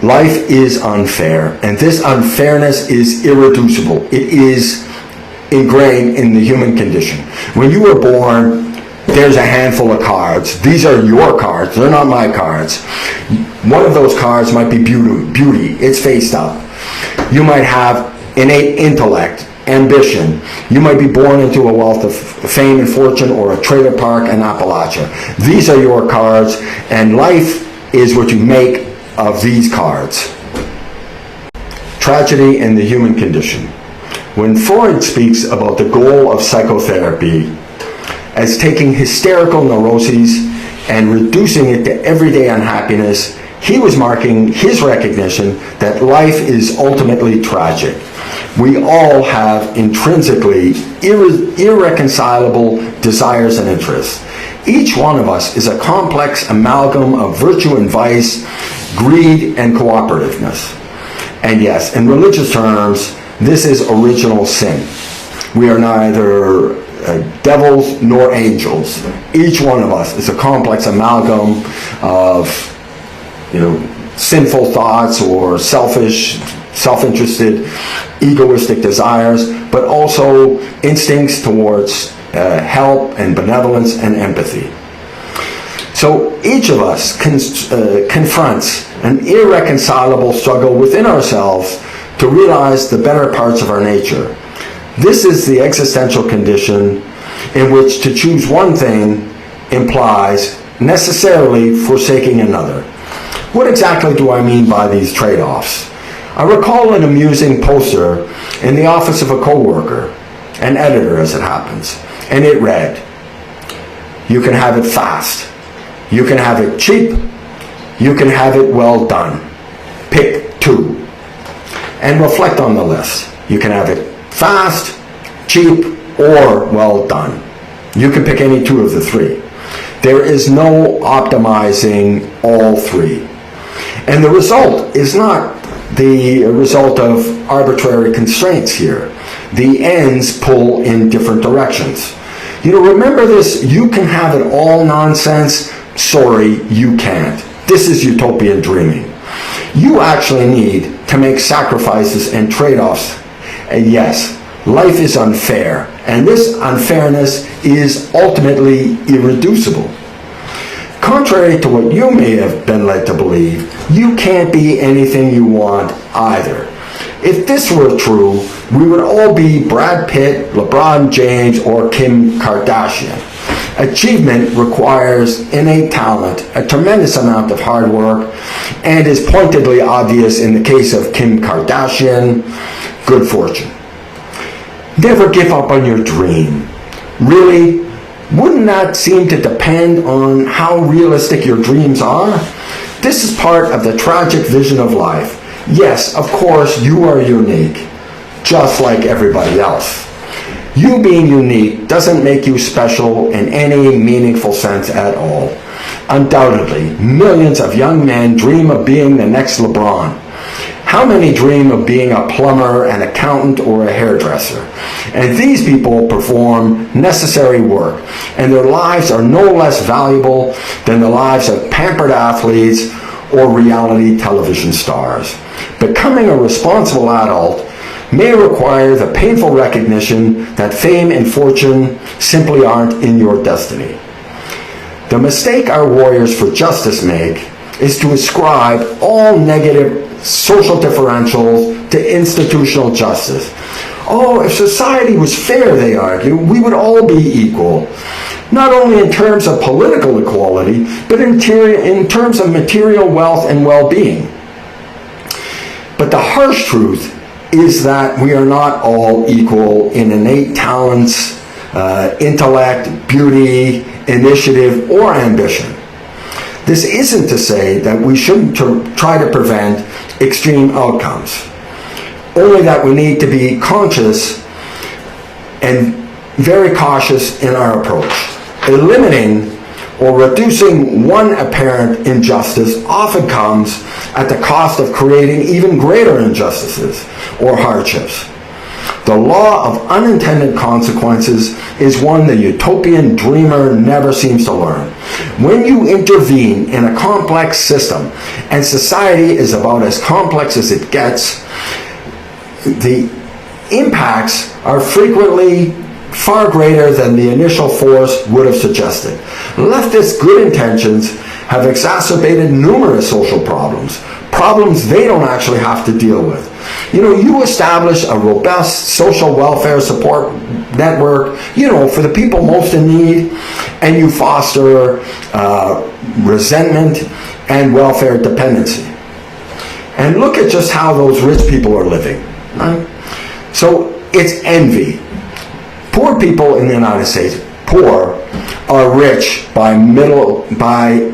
Life is unfair, and this unfairness is irreducible. It is ingrained in the human condition. When you were born, there's a handful of cards. These are your cards. They're not my cards. One of those cards might be beauty. It's faced up. You might have innate intellect, ambition. You might be born into a wealth of fame and fortune or a trailer park in Appalachia. These are your cards, and life is what you make of these cards. Tragedy in the human condition. When Freud speaks about the goal of psychotherapy as taking hysterical neuroses and reducing it to everyday unhappiness, he was marking his recognition that life is ultimately tragic. We all have intrinsically irreconcilable desires and interests. Each one of us is a complex amalgam of virtue and vice, greed and cooperativeness. And yes, in religious terms, this is original sin. We are neither devils nor angels. Each one of us is a complex amalgam of, sinful thoughts or selfish, self-interested, egoistic desires, but also instincts towards help and benevolence and empathy. So each of us confronts an irreconcilable struggle within ourselves to realize the better parts of our nature. This is the existential condition in which to choose one thing implies necessarily forsaking another. What exactly do I mean by these trade-offs? I recall an amusing poster in the office of a coworker, an editor as it happens, and it read, "You can have it fast. You can have it cheap. You can have it well done. Pick two." And reflect on the list. You can have it fast, cheap, or well done. You can pick any two of the three. There is no optimizing all three. And the result is not the result of arbitrary constraints here. The ends pull in different directions. Remember this, you can have it all nonsense. Sorry, you can't. This is utopian dreaming. You actually need to make sacrifices and trade-offs. And yes, life is unfair, and this unfairness is ultimately irreducible. Contrary to what you may have been led to believe, you can't be anything you want either. If this were true, we would all be Brad Pitt, LeBron James, or Kim Kardashian. Achievement requires innate talent, a tremendous amount of hard work, and is pointedly obvious in the case of Kim Kardashian, good fortune. Never give up on your dream. Really? Wouldn't that seem to depend on how realistic your dreams are? This is part of the tragic vision of life. Yes, of course, you are unique, just like everybody else. You being unique doesn't make you special in any meaningful sense at all. Undoubtedly, millions of young men dream of being the next LeBron. How many dream of being a plumber, an accountant, or a hairdresser? And these people perform necessary work, and their lives are no less valuable than the lives of pampered athletes or reality television stars. Becoming a responsible adult may require the painful recognition that fame and fortune simply aren't in your destiny. The mistake our warriors for justice make is to ascribe all negative social differentials to institutional justice. Oh, if society was fair, they argue, we would all be equal. Not only in terms of political equality, but in terms of material wealth and well-being. But the harsh truth is that we are not all equal in innate talents, intellect, beauty, initiative, or ambition. This isn't to say that we shouldn't try to prevent extreme outcomes, only that we need to be conscious and very cautious in our approach. Eliminating or reducing one apparent injustice often comes at the cost of creating even greater injustices or hardships. The law of unintended consequences is one the utopian dreamer never seems to learn. When you intervene in a complex system, and society is about as complex as it gets, the impacts are frequently far greater than the initial force would have suggested. Leftist good intentions have exacerbated numerous social problems they don't actually have to deal with. You establish a robust social welfare support network, for the people most in need, and you foster resentment and welfare dependency. And look at just how those rich people are living. Right? So it's envy. Poor people in the United States, are rich by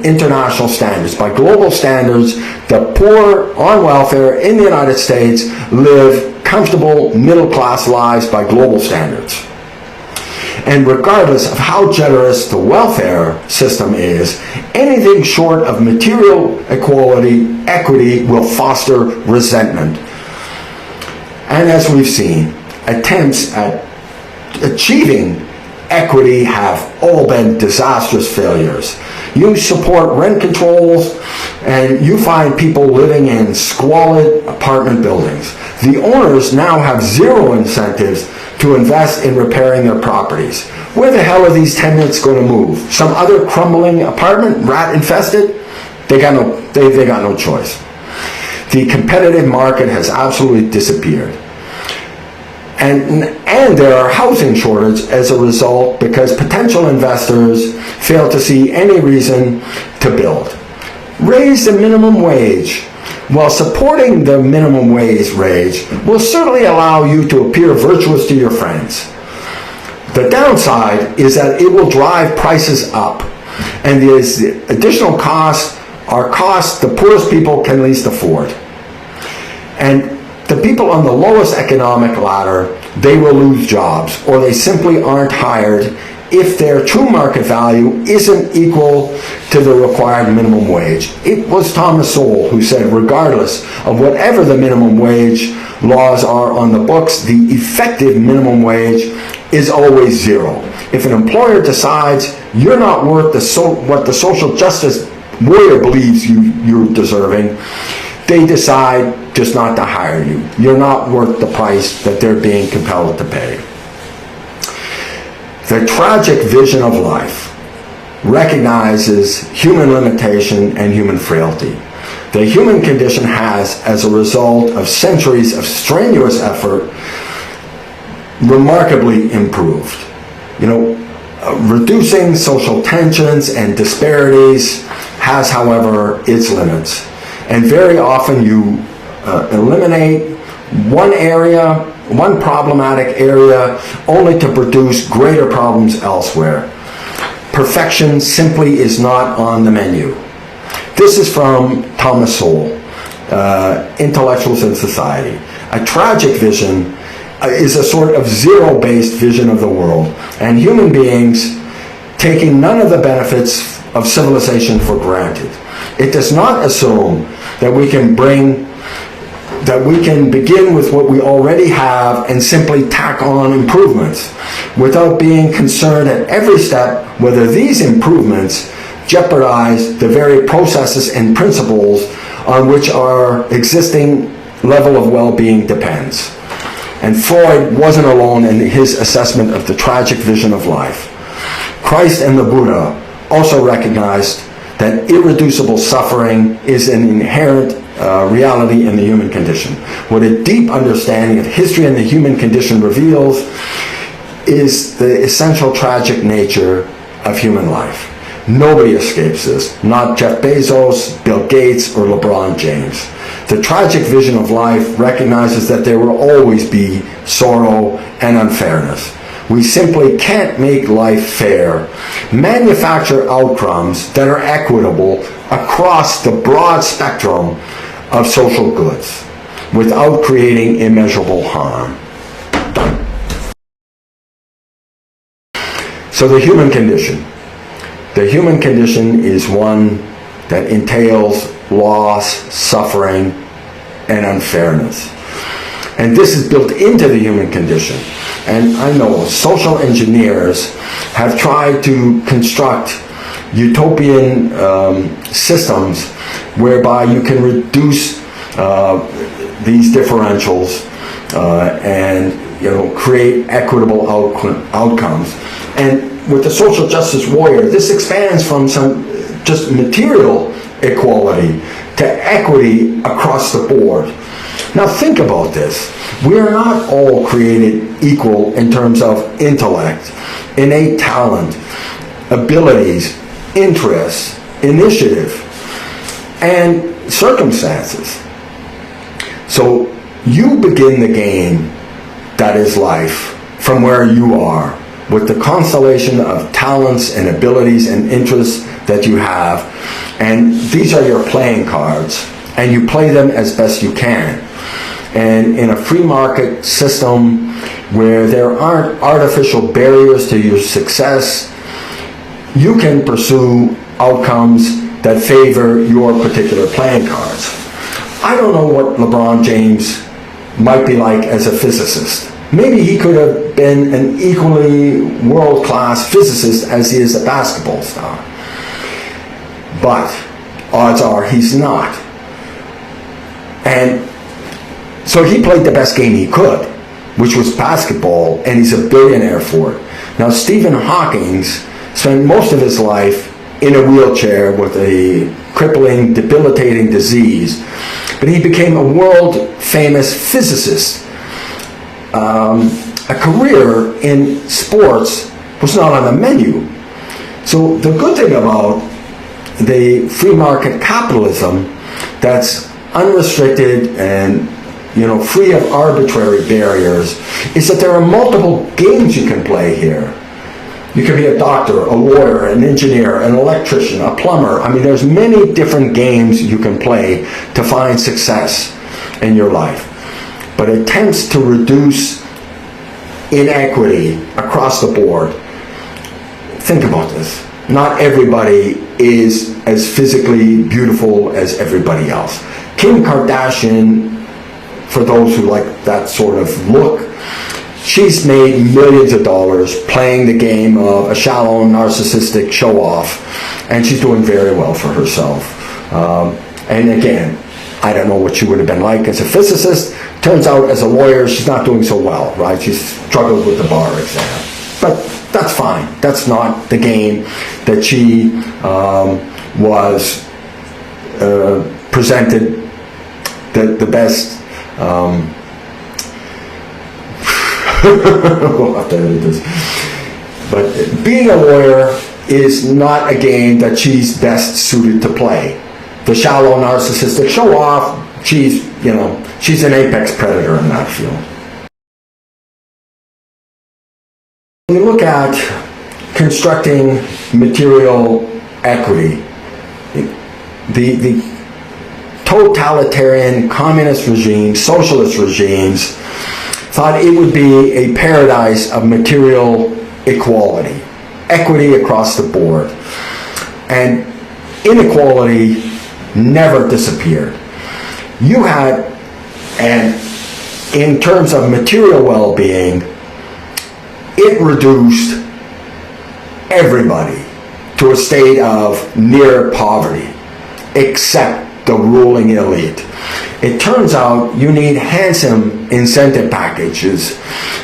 international standards, by global standards. The poor on welfare in the United States live comfortable middle-class lives by global standards. And regardless of how generous the welfare system is, anything short of material equity will foster resentment. And as we've seen, attempts at achieving equity have all been disastrous failures. You support rent controls and you find people living in squalid apartment buildings. The owners now have zero incentives to invest in repairing their properties. Where the hell are these tenants going to move? Some other crumbling apartment, rat infested? They got no choice. The competitive market has absolutely disappeared. And there are housing shortages as a result because potential investors fail to see any reason to build. Raise the minimum wage. While supporting the minimum wage raise will certainly allow you to appear virtuous to your friends. The downside is that it will drive prices up, and the additional costs are costs the poorest people can least afford. And the people on the lowest economic ladder, they will lose jobs, or they simply aren't hired if their true market value isn't equal to the required minimum wage. It was Thomas Sowell who said, regardless of whatever the minimum wage laws are on the books, the effective minimum wage is always zero. If an employer decides you're not worth what the social justice warrior believes you're deserving, they decide just not to hire you. You're not worth the price that they're being compelled to pay. The tragic vision of life recognizes human limitation and human frailty. The human condition has, as a result of centuries of strenuous effort, remarkably improved. Reducing social tensions and disparities has, however, its limits. And very often you eliminate one problematic area only to produce greater problems elsewhere. Perfection simply is not on the menu. This is from Thomas Sowell, Intellectuals in Society. A tragic vision is a sort of zero-based vision of the world, and human beings taking none of the benefits of civilization for granted. It does not assume that we can begin with what we already have and simply tack on improvements without being concerned at every step whether these improvements jeopardize the very processes and principles on which our existing level of well-being depends. And Freud wasn't alone in his assessment of the tragic vision of life. Christ and the Buddha also recognized that irreducible suffering is an inherent reality in the human condition. What a deep understanding of history and the human condition reveals is the essential tragic nature of human life. Nobody escapes this, not Jeff Bezos, Bill Gates, or LeBron James. The tragic vision of life recognizes that there will always be sorrow and unfairness. We simply can't make life fair, manufacture outcomes that are equitable across the broad spectrum of social goods without creating immeasurable harm. Done. So the human condition. The human condition is one that entails loss, suffering, and unfairness. And this is built into the human condition. And I know social engineers have tried to construct utopian systems whereby you can reduce these differentials and create equitable outcomes. And with the social justice warrior, this expands from some just material equality to equity across the board. Now think about this. We are not all created equal in terms of intellect, innate talent, abilities, interests, initiative, and circumstances. So you begin the game that is life from where you are, with the constellation of talents and abilities and interests that you have, and these are your playing cards, and you play them as best you can. And in a free market system where there aren't artificial barriers to your success, you can pursue outcomes that favor your particular playing cards. I don't know what LeBron James might be like as a physicist. Maybe he could have been an equally world-class physicist as he is a basketball star. But odds are he's not. And so he played the best game he could, which was basketball, and he's a billionaire for it. Now, Stephen Hawking spent most of his life in a wheelchair with a crippling, debilitating disease, but he became a world-famous physicist. A career in sports was not on the menu. So the good thing about the free market capitalism that's unrestricted and free of arbitrary barriers is that there are multiple games you can play here. You can be a doctor, a lawyer, an engineer, an electrician, a plumber. I mean, there's many different games you can play to find success in your life. But attempts to reduce inequity across the board. Think about this. Not everybody is as physically beautiful as everybody else. Kim Kardashian, for those who like that sort of look, she's made millions of dollars playing the game of a shallow, narcissistic show-off, and she's doing very well for herself. And again, I don't know what she would have been like as a physicist. Turns out as a lawyer, she's not doing so well, right? She's struggled with the bar exam. But that's fine. That's not the game that she was presented the best. We'll have to edit this. But being a lawyer is not a game that she's best suited to play. The shallow, narcissistic show-off, she's an apex predator in that field. When you look at constructing material equity, the totalitarian communist regimes, socialist regimes, thought it would be a paradise of material equality, equity across the board. And inequality never disappeared. You had, and in terms of material well-being, it reduced everybody to a state of near poverty, except the ruling elite. It turns out you need handsome incentive packages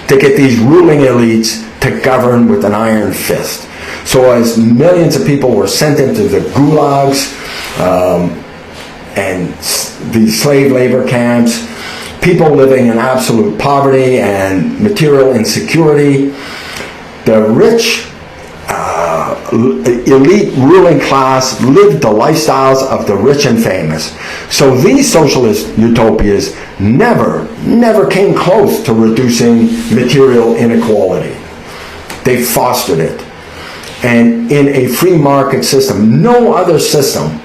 to get these ruling elites to govern with an iron fist. So as millions of people were sent into the gulags and these slave labor camps, people living in absolute poverty and material insecurity, the rich elite ruling class lived the lifestyles of the rich and famous. So these socialist utopias never came close to reducing material inequality. They fostered it. And in a free market system, no other system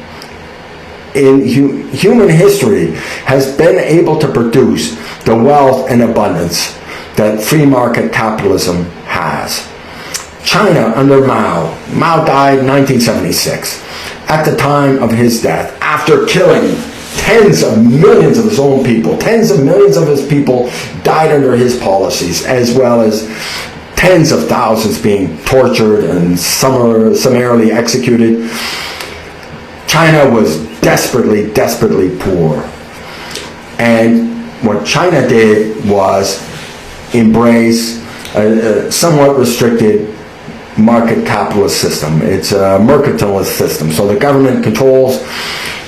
in human history has been able to produce the wealth and abundance that free market capitalism has. China under Mao. Mao died in 1976. At the time of his death, after killing tens of millions of his own people, tens of millions of his people died under his policies, as well as tens of thousands being tortured and summarily executed. China was desperately, desperately poor. And what China did was embrace a somewhat restricted market capitalist system. It's a mercantilist system. So the government controls,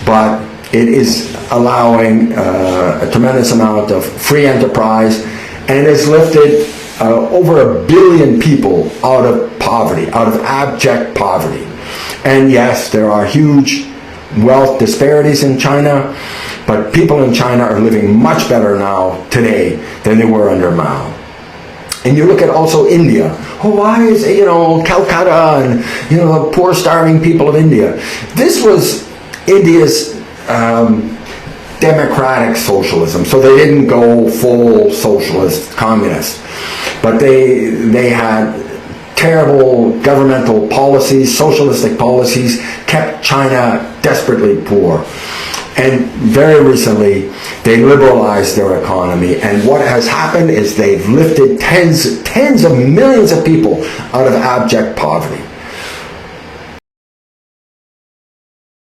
but it is allowing a tremendous amount of free enterprise, and it has lifted over 1 billion people out of poverty, out of abject poverty. And yes, there are huge wealth disparities in China, but people in China are living much better now today than they were under Mao. And you look at also India. Oh, why is, Calcutta and, the poor starving people of India? This was India's democratic socialism. So they didn't go full socialist, communist. But they had terrible governmental policies, socialistic policies, kept China desperately poor. And very recently, they liberalized their economy. And what has happened is they've lifted tens of millions of people out of abject poverty.